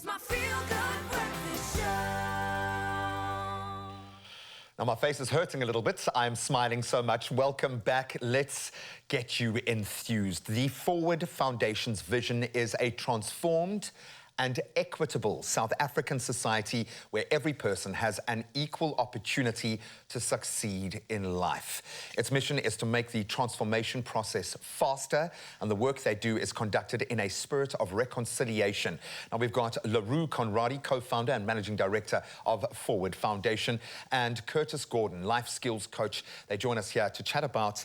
It's my feel-good breakfast show. Now, my face is hurting a little bit. I'm smiling so much. Welcome back. Let's get you enthused. The Forward Foundation's vision is a transformed and equitable South African society where every person has an equal opportunity to succeed in life. Its mission is to make the transformation process faster, and the work they do is conducted in a spirit of reconciliation. Now, we've got LaRue Conradi, co-founder and managing director of Forward Foundation, and Curtis Gordon, life skills coach. They join us here to chat about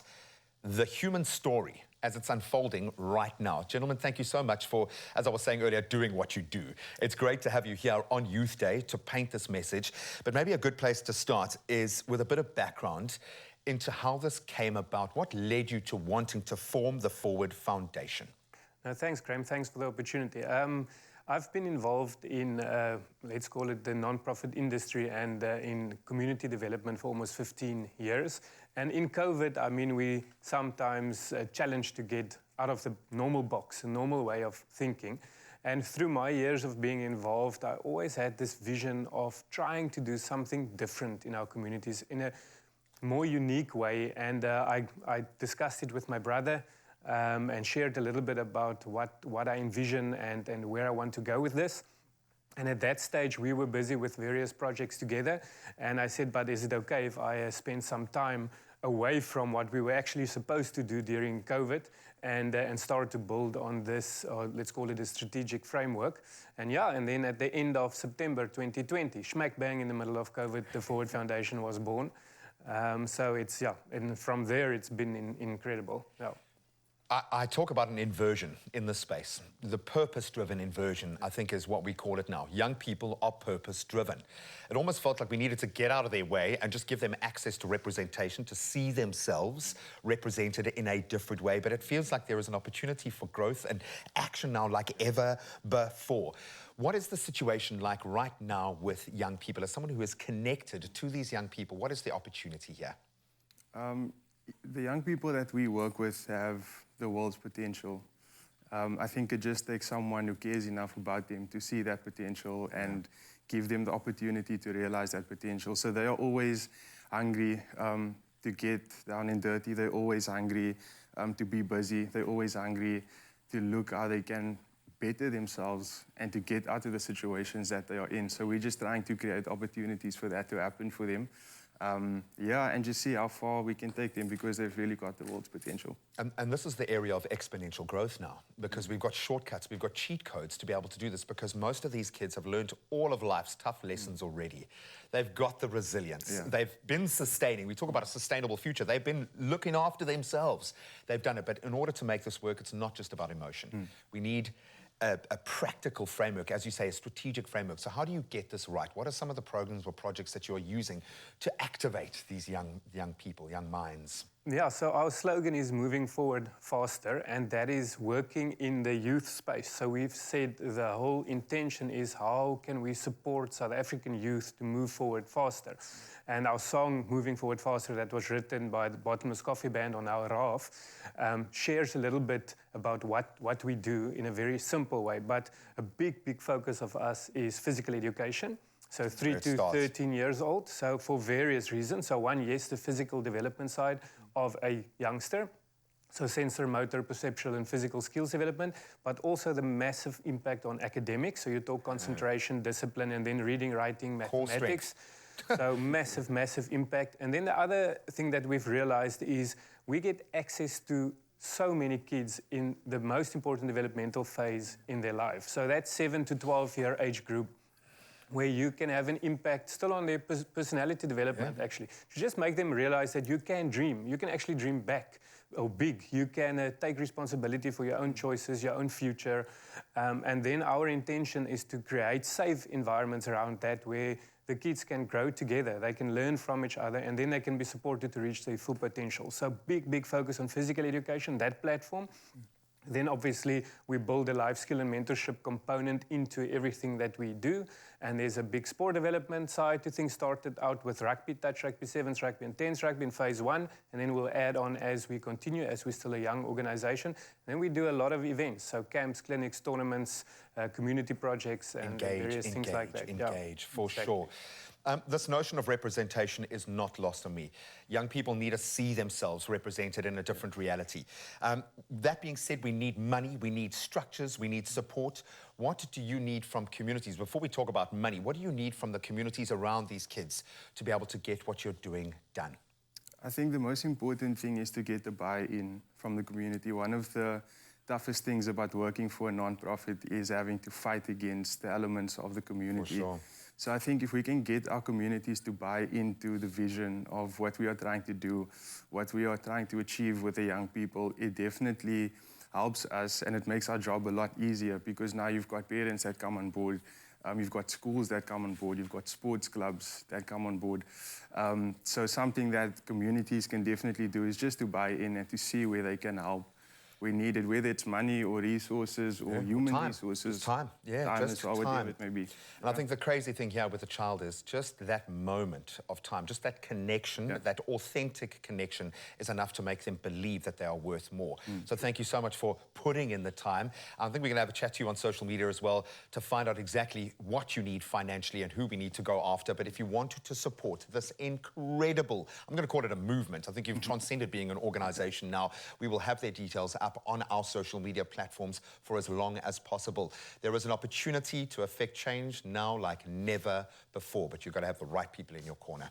the human story as it's unfolding right now. Gentlemen, thank you so much for, as I was saying earlier, doing what you do. It's great to have you here on Youth Day to paint this message, but maybe a good place to start is with a bit of background into how this came about. What led you to wanting to form the Forward Foundation? No, thanks, Graham. Thanks for the opportunity. I've been involved in, let's call it the non-profit industry and in community development for almost 15 years. And in COVID, I mean, we sometimes challenged to get out of the normal box, a normal way of thinking. And through my years of being involved, I always had this vision of trying to do something different in our communities in a more unique way. And I discussed it with my brother. And shared a little bit about what I envision and where I want to go with this. And at that stage, we were busy with various projects together. And I said, but is it okay if I spend some time away from what we were actually supposed to do during COVID and start to build on this, or let's call it a strategic framework. And then at the end of September 2020, smack bang in the middle of COVID, the Forward Foundation was born. So it's, and from there, it's been incredible. Yeah. I talk about an inversion in this space. The purpose-driven inversion, I think, is what we call it now. Young people are purpose-driven. It almost felt like we needed to get out of their way and just give them access to representation, to see themselves represented in a different way. But it feels like there is an opportunity for growth and action now like ever before. What is the situation like right now with young people? As someone who is connected to these young people, what is the opportunity here? The young people that we work with have the world's potential. I think it just takes someone who cares enough about them to see that potential and give them the opportunity to realize that potential. So they are always hungry to get down and dirty. They're always hungry to be busy. They're always hungry to look how they can better themselves and to get out of the situations that they are in. So we're just trying to create opportunities for that to happen for them. And just see how far we can take them because they've really got the world's potential. And this is the area of exponential growth now, because we've got shortcuts, we've got cheat codes to be able to do this, because most of these kids have learned all of life's tough lessons already. They've got the resilience. Yeah. They've been sustaining. We talk about a sustainable future. They've been looking after themselves. They've done it. But in order to make this work, it's not just about emotion. We need a practical framework, as you say, a strategic framework. So how do you get this right? What are some of the programs or projects that you're using to activate these young people, young minds? Yeah, so our slogan is moving forward faster, and that is working in the youth space. So we've said the whole intention is how can we support South African youth to move forward faster. And our song, Moving Forward Faster, that was written by the Bottomless Coffee Band on our RAF, shares a little bit about what we do in a very simple way. But a big focus of us is physical education. So 3 to 13 years old, so for various reasons. So one, yes, the physical development side of a youngster. So sensor, motor, perceptual and physical skills development, but also the massive impact on academics. So you talk concentration, discipline, and then reading, writing, mathematics. So massive impact. And then the other thing that we've realized is we get access to so many kids in the most important developmental phase in their life. So that's 7 to 12-year age group, where you can have an impact still on their personality development, actually. To just make them realize that you can dream. You can actually dream back or big. You can take responsibility for your own choices, your own future. And then our intention is to create safe environments around that where the kids can grow together. They can learn from each other, and then they can be supported to reach their full potential. So big focus on physical education, that platform. Then obviously we build a life skill and mentorship component into everything that we do. And there's a big sport development side to things. Started out with rugby, touch rugby, sevens rugby and tens rugby in phase 1. And then we'll add on as we continue, as we're still a young organization. Then we do a lot of events. So camps, clinics, tournaments, community projects and various things like that. Engage, for sure. This notion of representation is not lost on me. Young people need to see themselves represented in a different reality. That being said, we need money, we need structures, we need support. What do you need from communities? Before we talk about money, what do you need from the communities around these kids to be able to get what you're doing done? I think the most important thing is to get the buy-in from the community. One of the toughest things about working for a non-profit is having to fight against the elements of the community. For sure. So I think if we can get our communities to buy into the vision of what we are trying to do, what we are trying to achieve with the young people, it definitely helps us and it makes our job a lot easier because now you've got parents that come on board, you've got schools that come on board, you've got sports clubs that come on board. So something that communities can definitely do is just to buy in and to see where they can help. We need it, whether it's money or resources or human resources. Just time, yeah, just well, time. whatever it may be. And I think the crazy thing here with a child is just that moment of time, just that connection, that authentic connection is enough to make them believe that they are worth more. So thank you so much for putting in the time. I think we're going to have a chat to you on social media as well to find out exactly what you need financially and who we need to go after. But if you want to support this incredible, I'm going to call it a movement. I think you've transcended being an organization now. We will have their details up on our social media platforms for as long as possible. There is an opportunity to affect change now like never before, but you've got to have the right people in your corner.